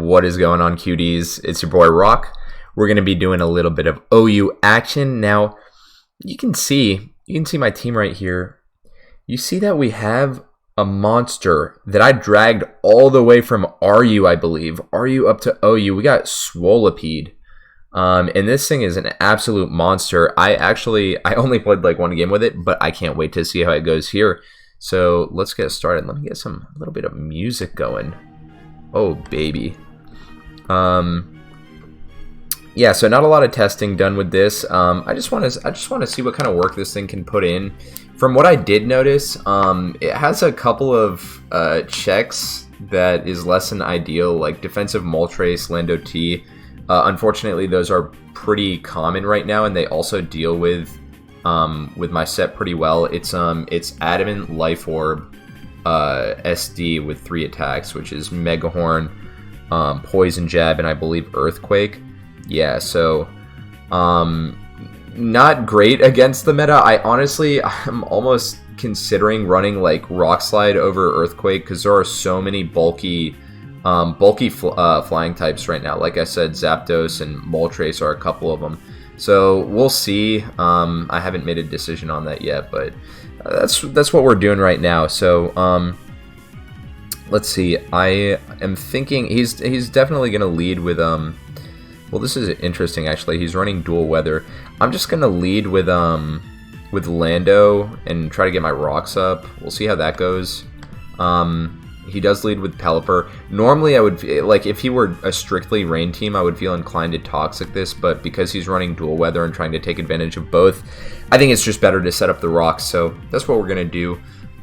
What is going on, cuties? It's your boy Rock. We're going to be doing a little bit of OU action. Now, you can see my team right here. You see that we have a monster that I dragged all the way from RU, I believe. RU up to OU. We got Scolipede. And this thing is an absolute monster. I only played like one game with it, but I can't wait to see how it goes here. So let's get started. Let me get a little bit of music going. Oh baby. Yeah, so not a lot of testing done with this. I just want to see what kind of work this thing can put in. From what I did notice, it has a couple of checks that is less than ideal, like defensive Moltres, Lando T. Unfortunately, those are pretty common right now, and they also deal with my set pretty well. It's Adamant, Life Orb, SD with 3 attacks, which is Megahorn, Poison Jab, and I believe Earthquake. Yeah, so not great against the meta. I'm almost considering running like Rock Slide over Earthquake because there are so many bulky flying types right now. Like I said, Zapdos and Moltres are a couple of them. So we'll see. I haven't made a decision on that yet, but that's what we're doing right now. So let's see. I am thinking he's definitely gonna lead with well, this is interesting actually. He's running Dual Weather. I'm just gonna lead with Lando and try to get my rocks up. We'll see how that goes. He does lead with Pelipper. Normally I would, like, if he were a strictly rain team, I would feel inclined to Toxic this, but because he's running Dual Weather and trying to take advantage of both, I think it's just better to set up the rocks, so that's what we're gonna do.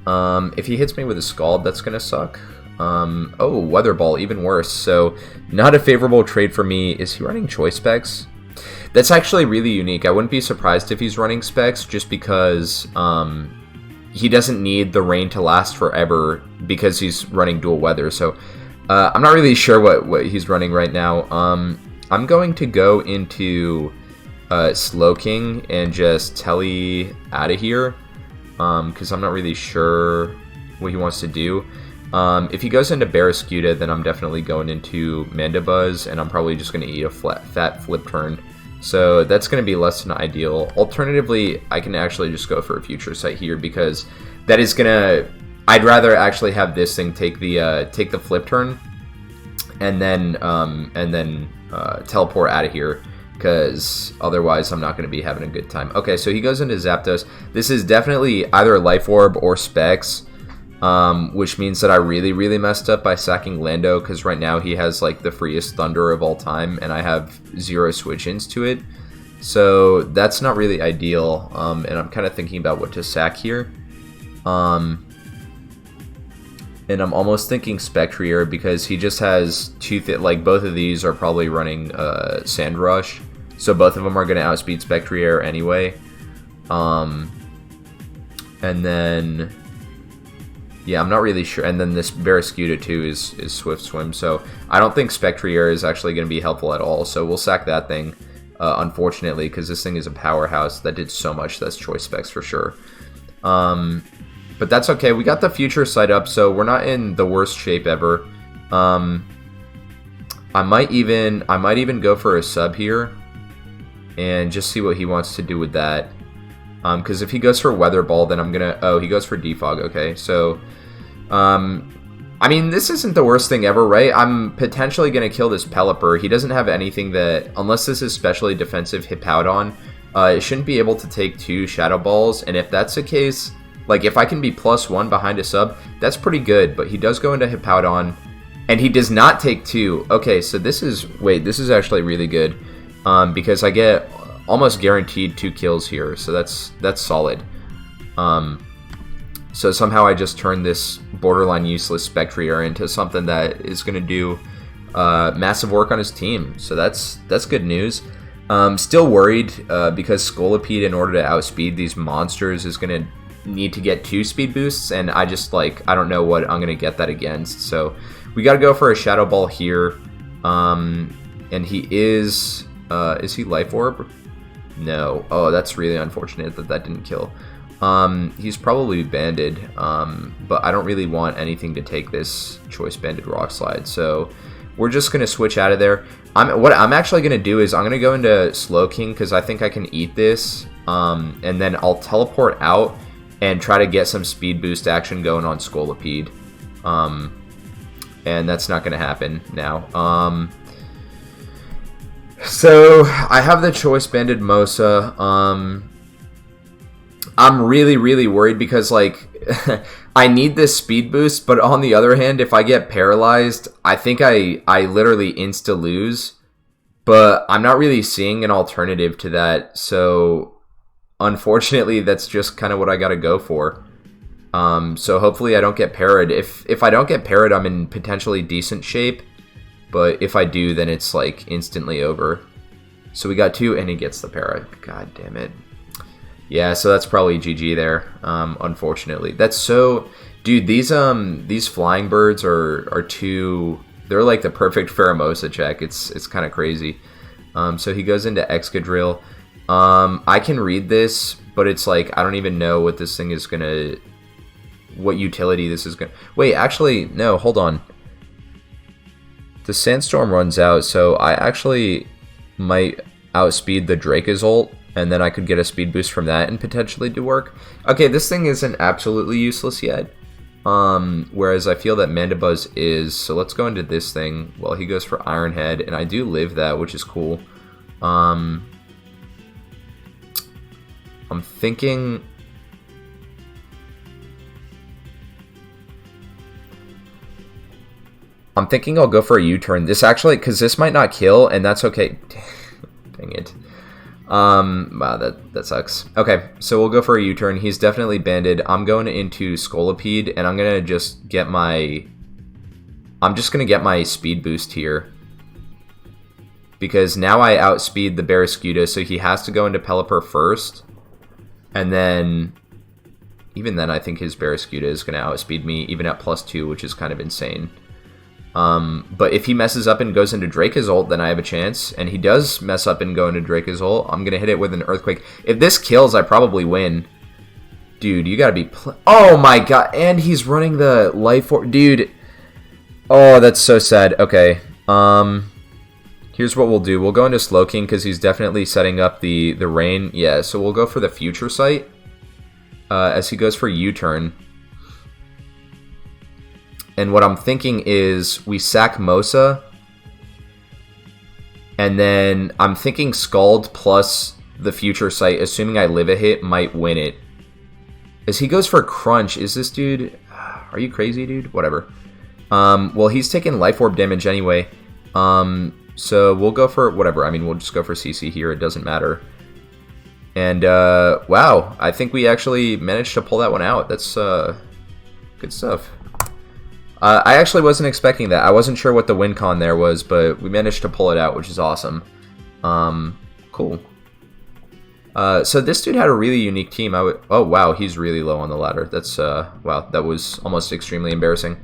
If he hits me with a Scald, that's gonna suck. Oh, Weather Ball, even worse. So not a favorable trade for me. Is he running Choice Specs? That's actually really unique. I wouldn't be surprised if he's running Specs just because he doesn't need the rain to last forever because he's running Dual Weather. So I'm not really sure what he's running right now. I'm going to go into Slowking and just Telly out of here because I'm not really sure what he wants to do. If he goes into Barraskewda, then I'm definitely going into Mandibuzz, and I'm probably just going to eat a fat Flip Turn. So that's going to be less than ideal. Alternatively, I can actually just go for a Future Sight here because that is going to... I'd rather actually have this thing take the Flip Turn and then teleport out of here because otherwise I'm not going to be having a good time. Okay, so he goes into Zapdos. This is definitely either Life Orb or Specs. Which means that I really messed up by sacking Lando because right now he has like the freest Thunder of all time and I have 0 switch-ins to it. So that's not really ideal, and I'm kind of thinking about what to sack here. And I'm almost thinking Spectrier because he just has like both of these are probably running Sand Rush. So both of them are going to outspeed Spectrier anyway. And then... yeah, I'm not really sure. And then this Barraskewda too is Swift Swim. So I don't think Spectrier is actually going to be helpful at all. So we'll sack that thing, unfortunately, because this thing is a powerhouse that did so much. That's Choice Specs for sure. But that's okay. We got the Future Sight up, so we're not in the worst shape ever. I might even go for a sub here and just see what he wants to do with that. Because if he goes for Weather Ball, then I'm gonna... oh, he goes for Defog. Okay, so... I mean, this isn't the worst thing ever, right? I'm potentially gonna kill this Pelipper. He doesn't have anything that... unless this is specially defensive Hippowdon, it shouldn't be able to take 2 Shadow Balls. And if that's the case, like, if I can be +1 behind a sub, that's pretty good. But he does go into Hippowdon, and he does not take 2. Okay, so this is... wait, this is actually really good. Because I get... almost guaranteed 2 kills here, so that's solid. So somehow I just turned this borderline useless Spectrier into something that is going to do massive work on his team. So that's good news. Still worried because Scolipede, in order to outspeed these monsters, is going to need to get 2 speed boosts, and I just I don't know what I'm going to get that against. So we got to go for a Shadow Ball here. And he is he Life Orb? No. Oh, that's really unfortunate that didn't kill. He's probably banded, but I don't really want anything to take this Choice Banded Rock Slide, so we're just going to switch out of there. What I'm actually going to do is I'm going to go into Slowking because I think I can eat this. And then I'll teleport out and try to get some speed boost action going on Scolipede. And that's not going to happen now. So I have the choice banded Mosa. I'm really, really worried because, like, I need this speed boost, but on the other hand, if I get paralyzed, I think I literally insta-lose. But I'm not really seeing an alternative to that, so unfortunately, that's just kind of what I gotta go for. So hopefully I don't get parried. If I don't get parried, I'm in potentially decent shape, but if I do, then it's, like, instantly over. So we got 2, and he gets the para. God damn it. Yeah, so that's probably GG there, unfortunately. That's so... Dude, these flying birds are too... They're like the perfect Pheromosa check. It's kind of crazy. So he goes into Excadrill. I can read this, but it's like, I don't even know what this thing is gonna... What utility this is gonna... Wait, actually, no, hold on. The Sandstorm runs out, so I actually might outspeed the Dracozolt. And then I could get a speed boost from that and potentially do work. Okay, this thing isn't absolutely useless yet. Whereas I feel that Mandibuzz is. So let's go into this thing. Well, he goes for Iron Head, and I do live that, which is cool. I'm thinking... I'll go for a U-turn. This actually, because this might not kill, and that's okay. Dang it. Wow, that sucks. Okay, so we'll go for a U-turn. He's definitely banded. I'm going into Scolipede, and I'm gonna just get my... I'm just gonna get my speed boost here. Because now I outspeed the Barraskewda, so he has to go into Pelipper first. And then... Even then, I think his Barraskewda is gonna outspeed me, even at +2, which is kind of insane. But if he messes up and goes into Dracozolt, then I have a chance. And he does mess up and go into Dracozolt. I'm going to hit it with an Earthquake. If this kills, I probably win. Dude, you got to be... Oh my god. And he's running the Life Orb. Dude. Oh, that's so sad. Okay. Here's what we'll do. We'll go into Slowking because he's definitely setting up the rain. Yeah, so we'll go for the Future Sight. As he goes for U-turn. And what I'm thinking is we sack Mosa. And then I'm thinking Scald plus the Future Sight, assuming I live a hit, might win it. As he goes for Crunch, is this dude... Are you crazy, dude? Whatever. Well, he's taking Life Orb damage anyway. So we'll go for... Whatever. I mean, we'll just go for CC here. It doesn't matter. And, wow. I think we actually managed to pull that one out. That's, good stuff. I actually wasn't expecting that. I wasn't sure what the win con there was, but we managed to pull it out, which is awesome. Cool. So this dude had a really unique team. Oh, wow, he's really low on the ladder. That's, wow, that was almost extremely embarrassing.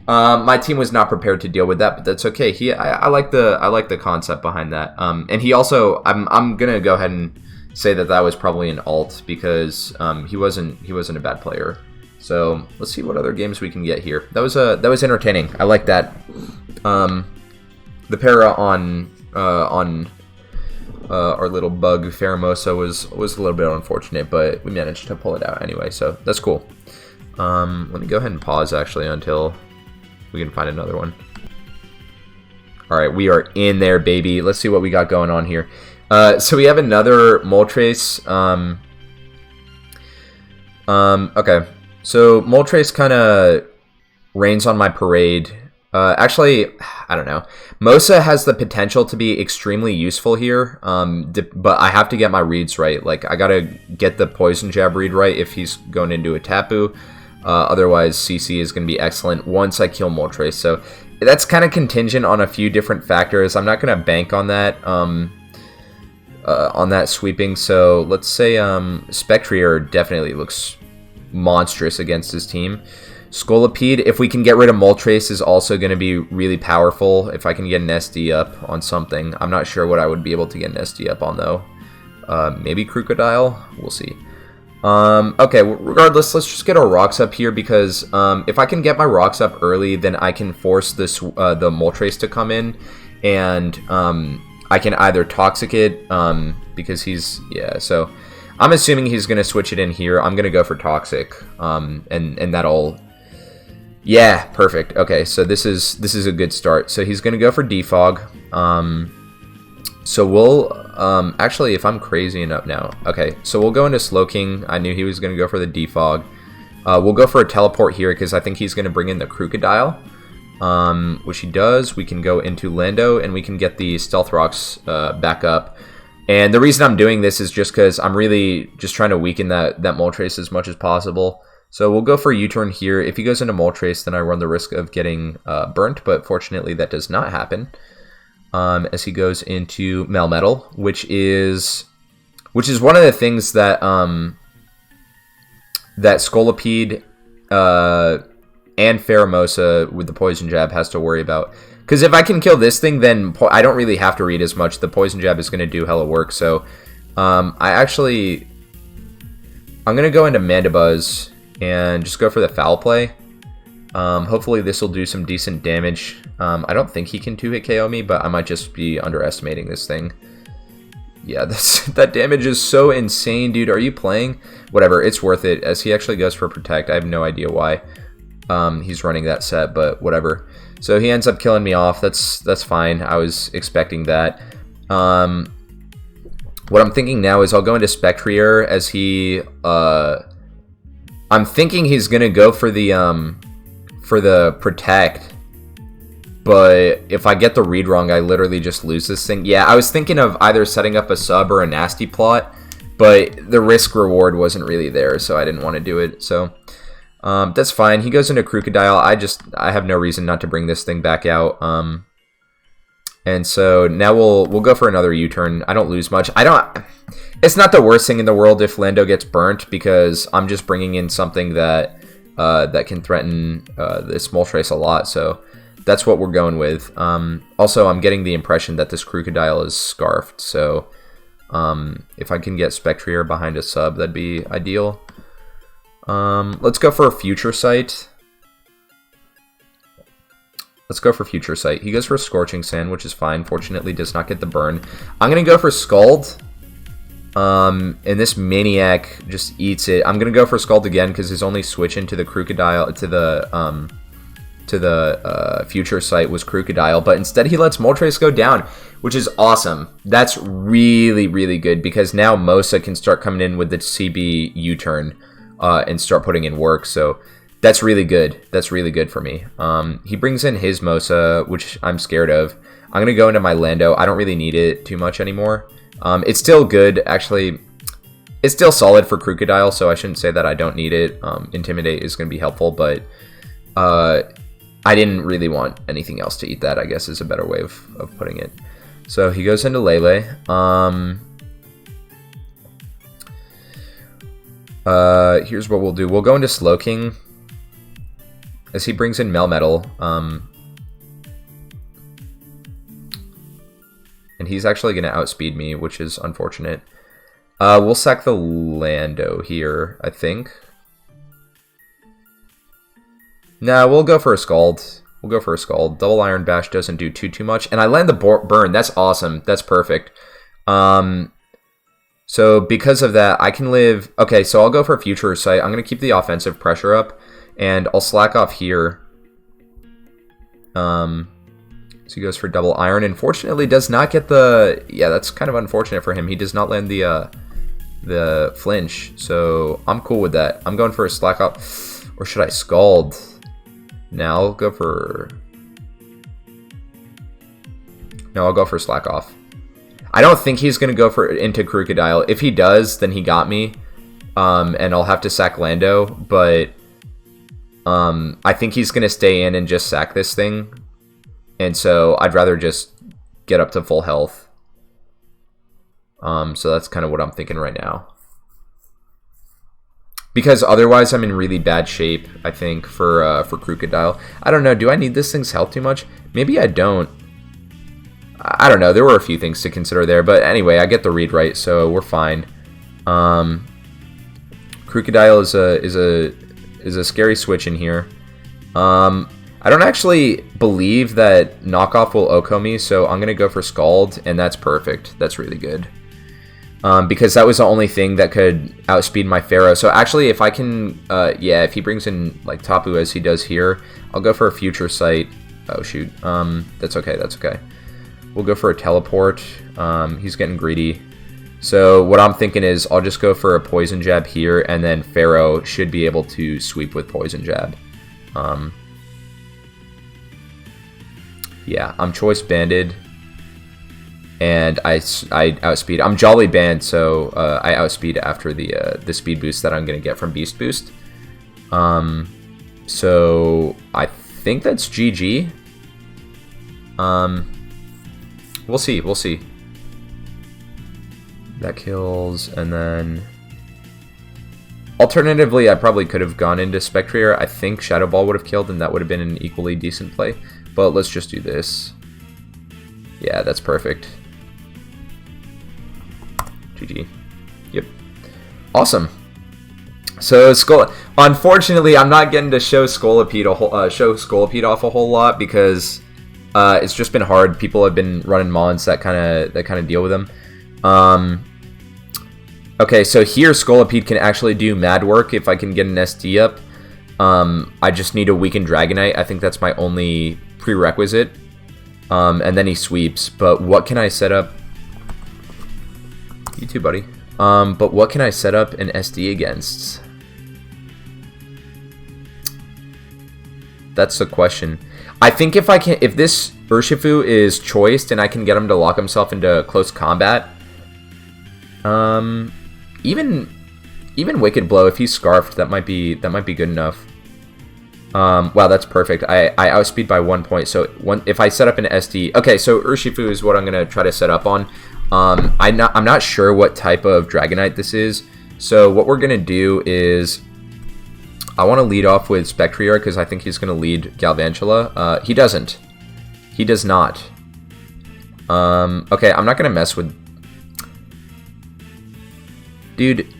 My team was not prepared to deal with that, but that's okay. I like the concept behind that. And he also, I'm gonna go ahead and say that was probably an alt because he wasn't a bad player. So let's see what other games we can get here. That was entertaining. I like that. The para on our little bug Pheromosa was a little bit unfortunate, but we managed to pull it out anyway. So that's cool. Let me go ahead and pause actually until we can find another one. All right, we are in there, baby. Let's see what we got going on here. So we have another Moltres. Okay. So Moltres kind of rains on my parade. Actually, I don't know. Mosa has the potential to be extremely useful here, but I have to get my reads right. Like, I gotta get the Poison Jab read right if he's going into a Tapu. Otherwise, CC is going to be excellent once I kill Moltres. So that's kind of contingent on a few different factors. I'm not going to bank on that sweeping. So let's say Spectrier definitely looks monstrous against his team. Scolipede, if we can get rid of Moltres, is also going to be really powerful. If I can get an SD up on something. I'm not sure what I would be able to get an SD up on, though. Maybe Crocodile? We'll see. Okay, regardless, let's just get our rocks up here because if I can get my rocks up early, then I can force this the Moltres to come in, and I can either Toxic it because he's so I'm assuming he's gonna switch it in here. I'm gonna go for Toxic, and that'll perfect. Okay, so this is a good start. So he's gonna go for Defog. So we'll, actually, if I'm crazy enough now, okay, so we'll go into Slowking. I knew he was going to go for the Defog. We'll go for a Teleport here, because I think he's going to bring in the Crocodile, which he does. We can go into Lando, and we can get the Stealth Rocks back up. And the reason I'm doing this is just because I'm really just trying to weaken that Moltres as much as possible. So we'll go for a U-turn here. If he goes into Moltres, then I run the risk of getting burnt, but fortunately that does not happen. As he goes into Melmetal, which is one of the things that that Scolipede and Pheromosa with the Poison Jab has to worry about. Because if I can kill this thing, then I don't really have to read as much. The Poison Jab is going to do hella work. So I'm going to go into Mandibuzz and just go for the Foul Play. Hopefully this will do some decent damage. I don't think he can 2-hit KO me, but I might just be underestimating this thing. Yeah, that damage is so insane, dude. Are you playing? Whatever, it's worth it. As he actually goes for Protect, I have no idea why he's running that set, but whatever. So he ends up killing me off. That's fine. I was expecting that. What I'm thinking now is I'll go into Spectrier as he... I'm thinking he's gonna go for the Protect, but if I get the read wrong, I literally just lose this thing. Yeah, I was thinking of either setting up a sub or a nasty plot, but the risk reward wasn't really there, so I didn't want to do it. So that's fine. He goes into Crocodile. I have no reason not to bring this thing back out. And so now we'll go for another U-turn. I don't lose much. It's not the worst thing in the world if Lando gets burnt, because I'm just bringing in something that can threaten this Moltres a lot, so that's what we're going with. Also, I'm getting the impression that this Crocodile is scarfed, so if I can get Spectrier behind a sub, that'd be ideal. Let's go for a Future Sight. Let's go for Future Sight. He goes for a Scorching Sand, which is fine. Fortunately, does not get the burn. I'm going to go for Scald. And this Maniac just eats it. I'm gonna go for Scald again because his only switch into the Crocodile to the Future Sight was Crocodile, but instead he lets Moltres go down, which is awesome. That's really, really good because now Mosa can start coming in with the CB U-turn and start putting in work. So that's really good. That's really good for me. He brings in his Mosa, which I'm scared of. I'm gonna go into my Lando. I don't really need it too much anymore. It's still good, actually. It's still solid for Crocodile, so I shouldn't say that I don't need it. Intimidate is going to be helpful, but I didn't really want anything else to eat that, I guess is a better way of putting it. So he goes into Lele. Here's what we'll do. We'll go into Slowking as he brings in Melmetal. And he's actually going to outspeed me, which is unfortunate. We'll sack the Lando here, I think. Nah, we'll go for a Scald. We'll go for a Scald. Double Iron Bash doesn't do too much. And I land the burn. That's awesome. That's perfect. So because of that, I can live... Okay, so I'll go for a Future Sight. I'm going to keep the offensive pressure up. And I'll slack off here. So he goes for double iron, and fortunately does not get the... Yeah, that's kind of unfortunate for him. He does not land the flinch, so I'm cool with that. I'm going for a slack off. Or should I Scald? Now I'll go for... No, I'll go for slack off. I don't think he's going to go for into Crocodile. If he does, then he got me. And I'll have to sack Lando, but... I think he's going to stay in and just sack this thing. And so I'd rather just get up to full health. So that's kind of what I'm thinking right now. Because otherwise I'm in really bad shape, I think, for Crocodile. I don't know, do I need this thing's health too much? Maybe I don't. I don't know, there were a few things to consider there. But anyway, I get the read right, so we're fine. Crocodile is a scary switch in here. I don't actually believe that knockoff will Oko me, so I'm gonna go for Scald, and that's perfect. That's really good. Because that was the only thing that could outspeed my Pharaoh. So actually, if I can, yeah, if he brings in like Tapu as he does here, I'll go for a Future Sight. Oh shoot, that's okay, that's okay. We'll go for a Teleport. He's getting greedy. So what I'm thinking is I'll just go for a Poison Jab here, and then Pharaoh should be able to sweep with Poison Jab. Yeah, I'm Choice Banded, and I outspeed. I'm Jolly Band, so I outspeed after the speed boost that I'm gonna get from Beast Boost. So I think that's GG. We'll see. We'll see. That kills, and then alternatively, I probably could have gone into Spectrier. I think Shadow Ball would have killed, and that would have been an equally decent play. But let's just do this. Yeah, that's perfect. GG. Yep. Awesome. So unfortunately, I'm not getting to show Scolipede off a whole lot because it's just been hard. People have been running mons that kind of deal with them. Okay, so here Scolipede can actually do mad work if I can get an SD up. I just need a weakened Dragonite. I think that's my only prerequisite. And then he sweeps. But what can I set up? You too, buddy. But what can I set up an SD against? That's the question. I think if this Urshifu is choiced and I can get him to lock himself into close combat, even Wicked Blow, if he's Scarfed, that might be good enough. Wow, that's perfect. I outspeed by 1 point. So if I set up an SD, okay. So Urshifu is what I'm gonna try to set up on. I'm not sure what type of Dragonite this is. So what we're gonna do is I want to lead off with Spectrier because I think he's gonna lead Galvantula. He doesn't. He does not. Okay, I'm not gonna mess with. Dude.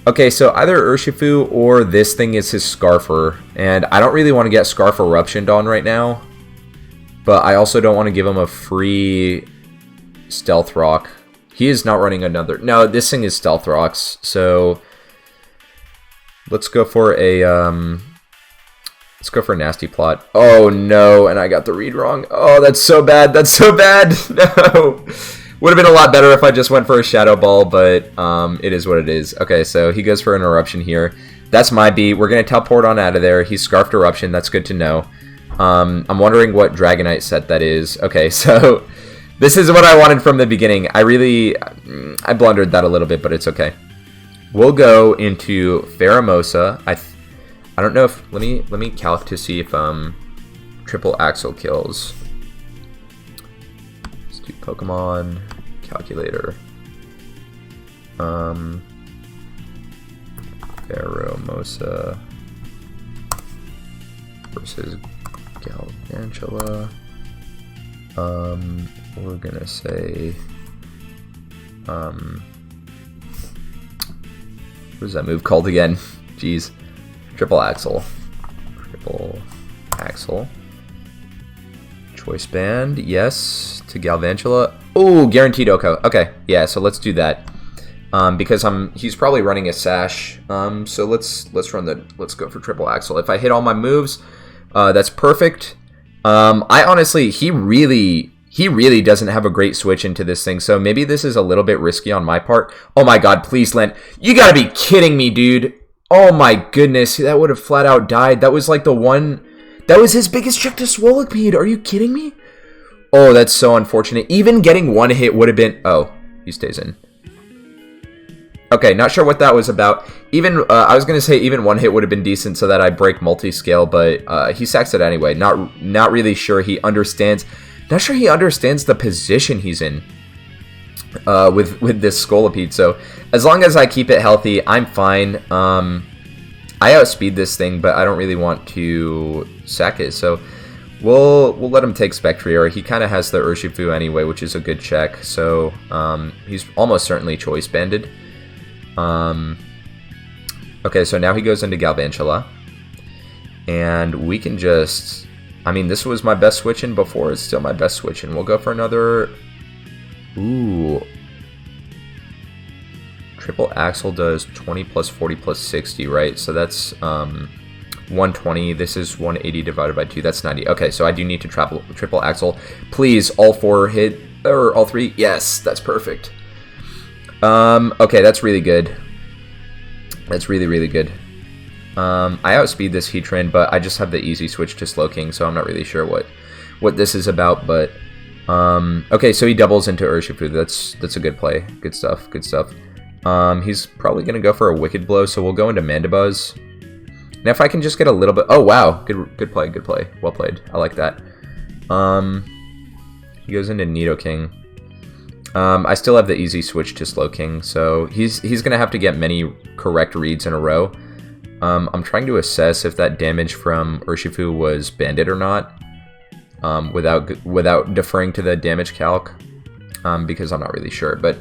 Okay, so either Urshifu or this thing is his Scarfer, and I don't really want to get Scarf Eruptioned on right now, but I also don't want to give him a free Stealth Rock. He is not running another. No, this thing is Stealth Rocks, so let's go for a Nasty Plot. Oh no, and I got the read wrong. Oh, that's so bad. That's so bad. No. Would have been a lot better if I just went for a Shadow Ball, but it is what it is. Okay, so he goes for an Eruption here. That's my beat. We're going to teleport on out of there. He's Scarfed Eruption. That's good to know. I'm wondering what Dragonite set that is. Okay, so this is what I wanted from the beginning. I blundered that a little bit, but it's okay. We'll go into Pheromosa. I don't know if... Let me calc to see if Triple Axle kills. Pokemon calculator. Pheromosa versus Galvantula. We're gonna say what is that move called again? Jeez. Triple Axle. Triple Axle. Choice Band, yes, to Galvantula. Oh, guaranteed Oko. Okay, yeah, so let's do that. Because he's probably running a Sash. So let's go for Triple Axle. If I hit all my moves, that's perfect. I honestly, he really doesn't have a great switch into this thing, so maybe this is a little bit risky on my part. Oh my god, please land. You gotta be kidding me, dude. Oh my goodness, that would have flat out died. That was like the one... That was his biggest trick to Scolipede. Are you kidding me? Oh, that's so unfortunate. Even getting one hit would have been... Oh, he stays in. Okay, not sure what that was about. Even I was going to say even one hit would have been decent so that I break multi-scale, but he sacks it anyway. Not really sure he understands... Not sure he understands the position he's in with this Scolipede. So as long as I keep it healthy, I'm fine. I outspeed this thing, but I don't really want to sack it, so we'll let him take Spectrier. He kind of has the Urshifu anyway, which is a good check, so he's almost certainly Choice Banded. Okay, so now he goes into Galvantula. And we can just... I mean, this was my best switch in before. It's still my best switch in. We'll go for another... Ooh. Triple Axle does 20 plus 40 plus 60, right? So that's 120. This is 180 divided by 2. That's 90. Okay, so I do need to triple Axle. Please, all 4 hit... Or all 3? Yes, that's perfect. Okay, that's really good. That's really, really good. I outspeed this Heatran, but I just have the easy switch to Slowking, so I'm not really sure what this is about, but... okay, so he doubles into Urshifu. That's a good play. Good stuff, good stuff. He's probably going to go for a Wicked Blow, so we'll go into Mandibuzz. And if I can just get a little bit... Oh, wow. Good play, good play. Well played. I like that. He goes into Nidoking. I still have the easy switch to Slowking, so he's going to have to get many correct reads in a row. I'm trying to assess if that damage from Urshifu was banded or not, without deferring to the damage calc, because I'm not really sure. But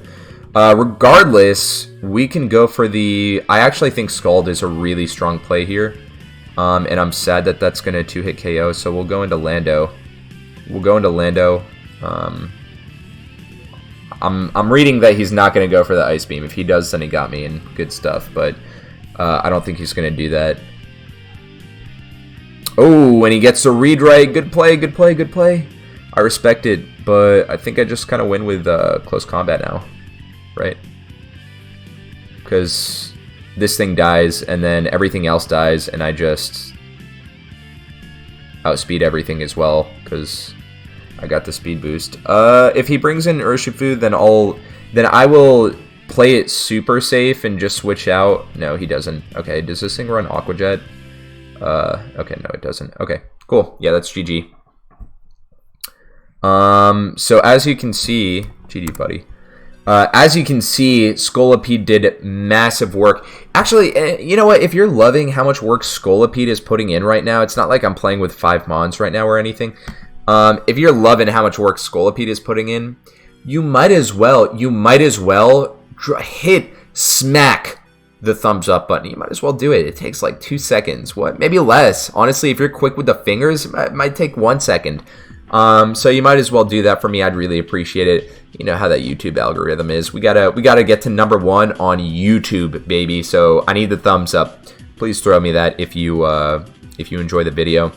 regardless, we can go for the... I actually think Scald is a really strong play here, and I'm sad that that's going to 2-hit KO, so we'll go into Lando. I'm reading that he's not going to go for the Ice Beam. If he does, then he got me, and good stuff, but... I don't think he's going to do that. Oh, and he gets the read right. Good play, good play, good play. I respect it, but I think I just kind of win with close combat now, right? Because this thing dies, and then everything else dies, and I just outspeed everything as well, because I got the speed boost. If he brings in Urshifu, then I will... play it super safe and just switch out. No, he doesn't. Okay, does this thing run Aqua Jet? Okay, no, it doesn't. Okay, cool. Yeah, that's GG. So as you can see, GG, buddy. As you can see, Scolipede did massive work. Actually, you know what? If you're loving how much work Scolipede is putting in right now, it's not like I'm playing with 5 Mons right now or anything. If you're loving how much work Scolipede is putting in, you might as well smack the thumbs up button. You might as well do it. It takes like 2 seconds. What? Maybe less. Honestly, if you're quick with the fingers, it might take 1 second. So you might as well do that for me. I'd really appreciate it. You know how that YouTube algorithm is. We gotta get to #1 on YouTube, baby. So I need the thumbs up. Please throw me that if you enjoy the video.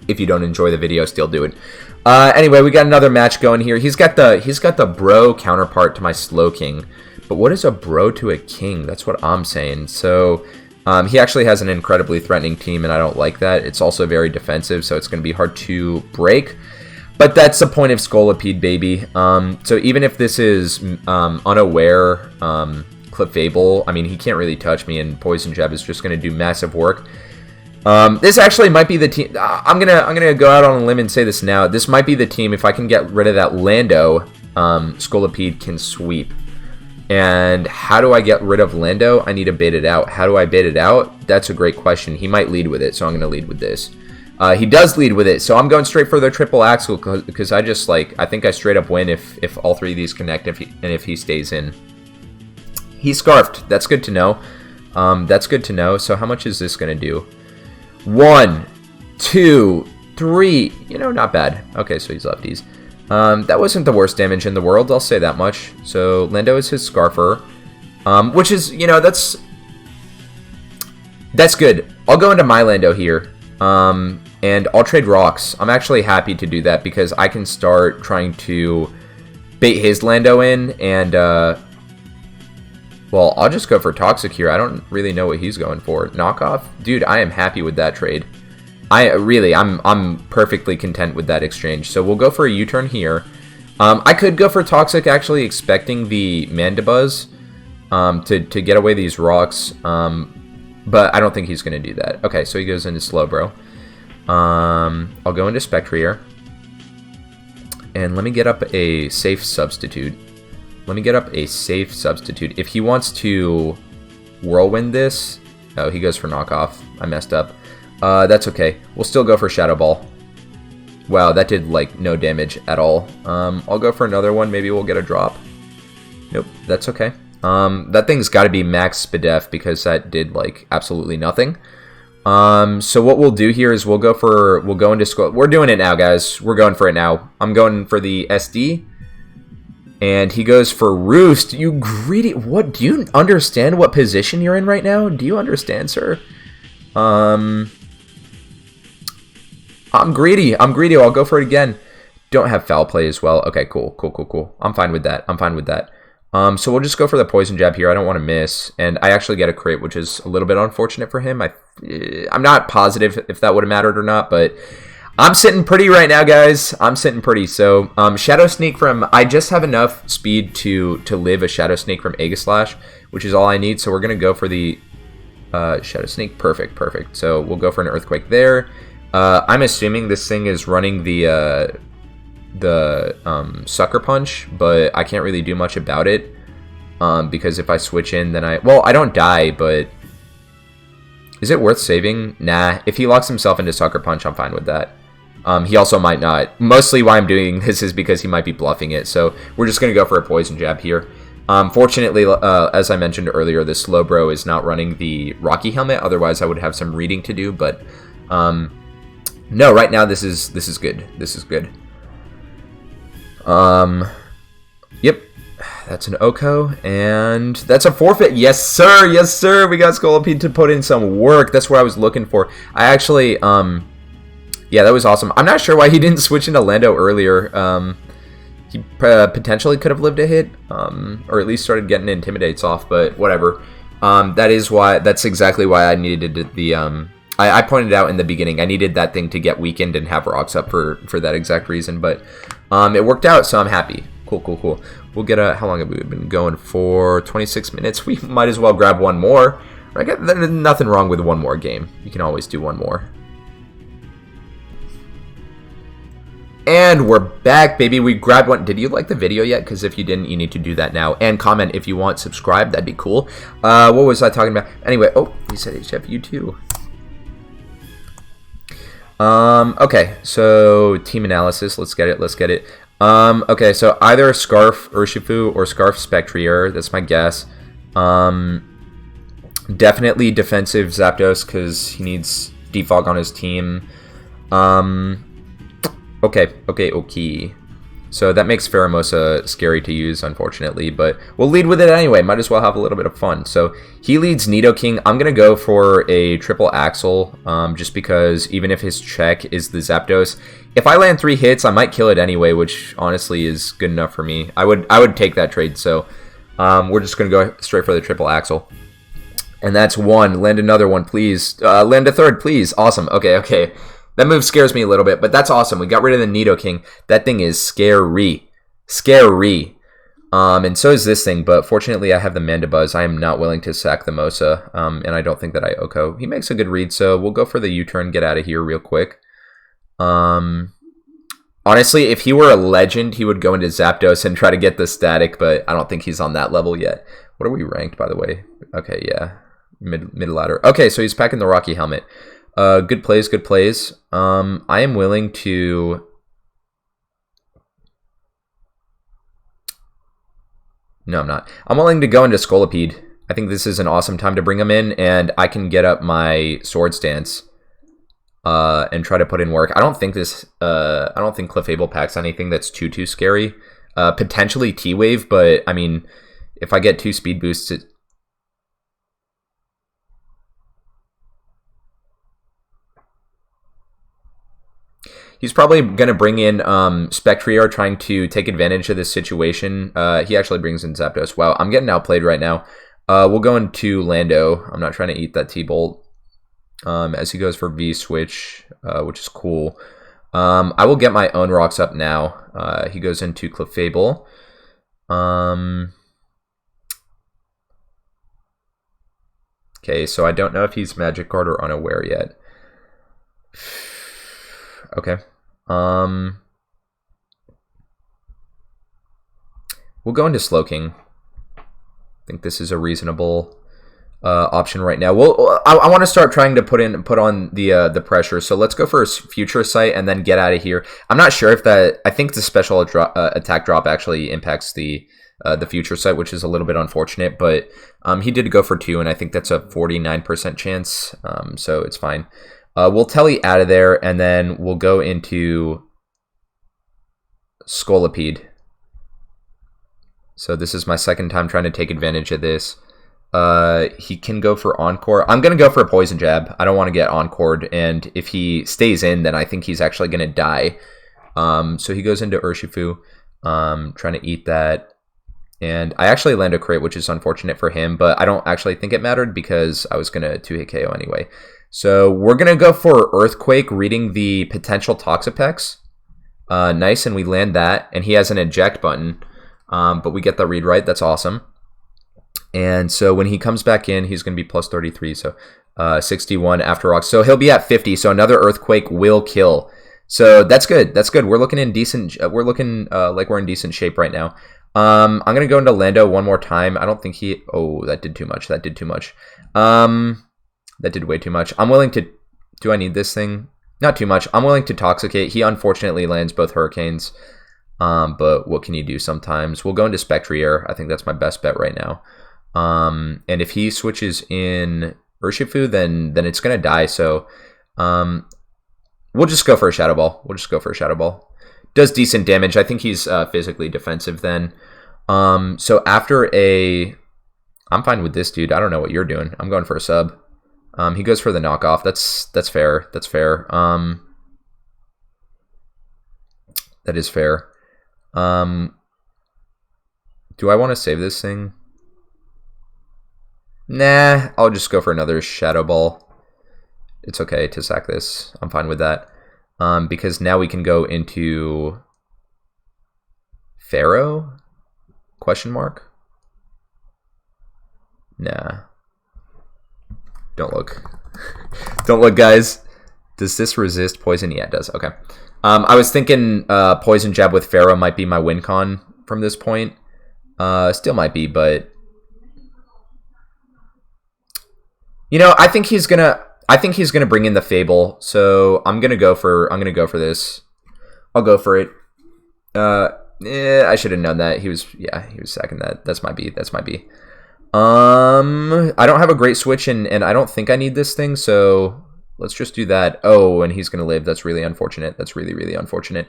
If you don't enjoy the video, still do it. Anyway, we got another match going here. He's got the bro counterpart to my Slowking. But what is a bro to a king? That's what I'm saying. So he actually has an incredibly threatening team, and I don't like that. It's also very defensive, so it's going to be hard to break. But that's the point of Scolipede, baby. So even if this is unaware Clefable, I mean, he can't really touch me, and Poison Jab is just going to do massive work. This actually might be the team. I'm gonna go out on a limb and say this now. This might be the team. If I can get rid of that Lando, Scolipede can sweep. And how do I get rid of Lando? I need to bait it out. How do I bait it out? That's a great question. He might lead with it, so I'm gonna lead with this. He does lead with it, so I'm going straight for the triple axle because I just I think I straight up win if all 3 of these connect and if he stays in. He's scarfed. That's good to know. That's good to know. So how much is this gonna do? 1, 2, 3. You know, not bad. Okay, so he's lefties. That wasn't the worst damage in the world, I'll say that much. So Lando is his Scarfer, which is, you know, that's good. I'll go into my Lando here, and I'll trade rocks. I'm actually happy to do that because I can start trying to bait his Lando in, and well, I'll just go for Toxic here. I don't really know what he's going for. Knockoff? Dude, I am happy with that trade. I'm perfectly content with that exchange. So we'll go for a U-turn here. I could go for Toxic, actually expecting the Mandibuzz to get away these rocks. But I don't think he's going to do that. Okay, so he goes into Slowbro. I'll go into Spectrier. And let me get up a safe substitute. If he wants to Whirlwind this... Oh, he goes for Knockoff. I messed up. That's okay. We'll still go for Shadow Ball. Wow, that did, like, no damage at all. I'll go for another one. Maybe we'll get a drop. Nope, that's okay. That thing's got to be max Spadef because that did like absolutely nothing. So what we'll do here is we'll go into school. We're doing it now, guys. We're going for it now. I'm going for the SD. And he goes for Roost. You greedy. What? Do you understand what position you're in right now? Do you understand, sir? I'm greedy. I'm greedy. I'll go for it again. Don't have foul play as well. Okay, cool. I'm fine with that. So we'll just go for the poison jab here. I don't want to miss. And I actually get a crit, which is a little bit unfortunate for him. I'm not positive if that would have mattered or not, but I'm sitting pretty right now, guys. I'm sitting pretty. So Shadow Sneak from... I just have enough speed to live a Shadow Sneak from Aegislash, which is all I need. So we're going to go for the Shadow Sneak. Perfect. So we'll go for an Earthquake there. I'm assuming this thing is running the Sucker Punch, but I can't really do much about it because if I switch in, then I don't die, but is it worth saving? Nah. If he locks himself into Sucker Punch, I'm fine with that. He also might not. Mostly why I'm doing this is because he might be bluffing it, so we're just going to go for a Poison Jab here. Fortunately, as I mentioned earlier, this Slowbro is not running the Rocky Helmet, otherwise I would have some reading to do, but no, right now this is good. This is good. Yep, that's an Oko, and that's a forfeit. Yes, sir. We got Scolipede to put in some work. That's what I was looking for. I actually, yeah, that was awesome. I'm not sure why he didn't switch into Lando earlier. He potentially could have lived a hit, or at least started getting Intimidates off, but whatever. That's exactly why I needed the, I pointed out in the beginning, I needed that thing to get weakened and have rocks up for that exact reason, but it worked out, so I'm happy. Cool. We'll get how long have we been going for? 26 minutes. We might as well grab one more. There's nothing wrong with one more game. You can always do one more. And we're back, baby. We grabbed one. Did you like the video yet? Because if you didn't, you need to do that now. And comment if you want. Subscribe. That'd be cool. What was I talking about? Anyway, oh, he said HF, you too. Okay, so team analysis. Let's get it. Okay, so either Scarf Urshifu or Scarf Spectrier. That's my guess. Definitely defensive Zapdos because he needs Defog on his team. Okay. So that makes Pheromosa scary to use, unfortunately, but we'll lead with it anyway. Might as well have a little bit of fun. So he leads Nidoking. I'm going to go for a triple Axle, just because even if his check is the Zapdos, if I land 3 hits, I might kill it anyway, which honestly is good enough for me. I would take that trade, so we're just going to go straight for the triple Axle. And that's 1. Land another one, please. Land a 3rd, please. Awesome. Okay. That move scares me a little bit, but that's awesome. We got rid of the Nidoking. That thing is scary. And so is this thing, but fortunately I have the Mandibuzz. I am not willing to sack the Mosa, and I don't think that I Oko. He makes a good read, so we'll go for the U-turn, get out of here real quick. Honestly, if he were a legend, he would go into Zapdos and try to get the static, but I don't think he's on that level yet. What are we ranked, by the way? Okay, yeah. Mid ladder. Okay, so he's packing the Rocky Helmet. Good plays. I am willing to... No, I'm not. I'm willing to go into Scolipede. I think this is an awesome time to bring him in, and I can get up my Sword Stance and try to put in work. I don't think Clefable packs anything that's too scary. Potentially T-Wave, but I mean, if I get 2 speed boosts, he's probably going to bring in Spectrier, trying to take advantage of this situation. He actually brings in Zapdos. Wow, I'm getting outplayed right now. We'll go into Lando. I'm not trying to eat that T-Bolt. As he goes for V-Switch, which is cool. I will get my own rocks up now. He goes into Clefable. Okay, so I don't know if he's Magic Guard or unaware yet. Okay. We'll go into Slowking. I think this is a reasonable option right now. I want to start trying to put on the pressure. So let's go for a Future Sight and then get out of here. I'm not sure if that. I think the special attack drop actually impacts the the future set, which is a little bit unfortunate, but he did go for 2, and I think that's a 49% chance, so it's fine. We'll telly out of there, and then we'll go into Scolipede. So this is my second time trying to take advantage of this. He can go for Encore. I'm going to go for a Poison Jab. I don't want to get Encored, and if he stays in, then I think he's actually going to die. So he goes into Urshifu, trying to eat that. And I actually land a crit, which is unfortunate for him, but I don't actually think it mattered because I was going to 2-hit KO anyway. So we're going to go for Earthquake, reading the potential Toxapex. Nice, and we land that. And he has an eject button, but we get the read right. That's awesome. And so when he comes back in, he's going to be plus 33, so 61 after rocks. So he'll be at 50, so another Earthquake will kill. So that's good. That's good. We're looking in decent. We're looking like we're in decent shape right now. I'm gonna go into Lando one more time. I don't think he. Oh, that did too much. That did too much. That did way too much. I'm willing to. Do I need this thing? Not too much. I'm willing to Toxicate. He unfortunately lands both Hurricanes. But what can you do sometimes? We'll go into Spectrier. I think that's my best bet right now. And if he switches in Urshifu, then it's gonna die. So, we'll just go for a Shadow Ball. We'll just go for a Shadow Ball. Does decent damage. I think he's physically defensive then. So after a... I'm fine with this, dude. I don't know what you're doing. I'm going for a sub. He goes for the knockoff. That's fair. That's fair. That is fair. Do I want to save this thing? Nah, I'll just go for another Shadow Ball. It's okay to sack this. I'm fine with that. Because now we can go into Pharaoh? Question mark? Nah. Don't look. Don't look, guys. Does this resist poison? Yeah, it does. Okay. I was thinking Poison Jab with Pharaoh might be my win con from this point. Still might be, but... You know, I think he's gonna bring in the Fable, so I'm gonna go for this. I'll go for it. I should have known that. He was sacking that. That's my B. That's my B. I don't have a great switch, and I don't think I need this thing, so let's just do that. Oh, and he's gonna live. That's really unfortunate. That's really, really unfortunate.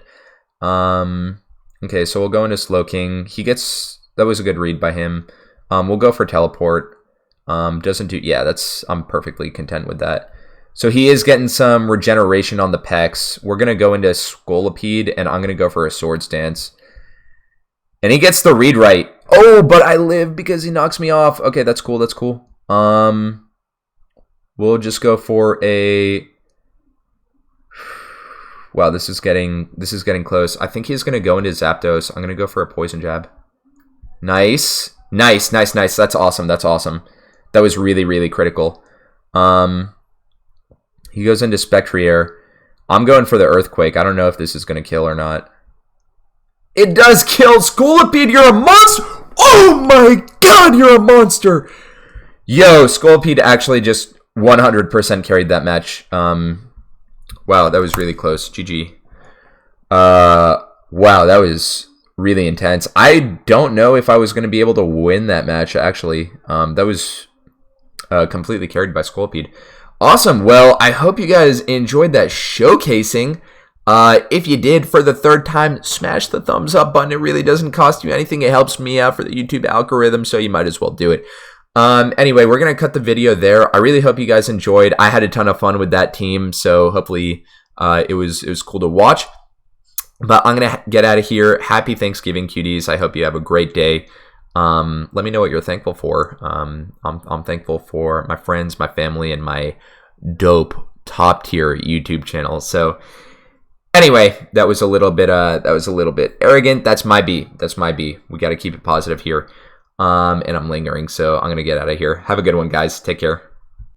Okay, so we'll go into Slowking. That was a good read by him. We'll go for Teleport. Doesn't do... Yeah, I'm perfectly content with that. So he is getting some regeneration on the Pex. We're going to go into Scolipede, and I'm going to go for a Swords Dance. And he gets the read right. Oh, but I live because he knocks me off. Okay, that's cool. That's cool. We'll just go for a... Wow, this is getting close. I think he's going to go into Zapdos. I'm going to go for a Poison Jab. Nice. Nice, nice, nice. That's awesome. That's awesome. That was really, really critical. He goes into Spectrier. I'm going for the Earthquake. I don't know if this is going to kill or not. It does kill! Scolipede, you're a monster! Oh my god, you're a monster! Yo, Scolipede actually just 100% carried that match. Wow, that was really close. GG. Wow, that was really intense. I don't know if I was going to be able to win that match, actually. That was completely carried by Scolipede. Awesome. Well, I hope you guys enjoyed that showcasing. If you did, for the third time, smash the thumbs up button. It really doesn't cost you anything. It helps me out for the YouTube algorithm, so you might as well do it. Anyway, we're going to cut the video there. I really hope you guys enjoyed. I had a ton of fun with that team, so hopefully it was cool to watch. But I'm going to get out of here. Happy Thanksgiving, cuties. I hope you have a great day. Let me know what you're thankful for. I'm thankful for my friends, my family, and my dope top tier YouTube channel. So anyway, that was a little bit arrogant. That's my B. That's my B. We got to keep it positive here. And I'm lingering, so I'm going to get out of here. Have a good one, guys. Take care.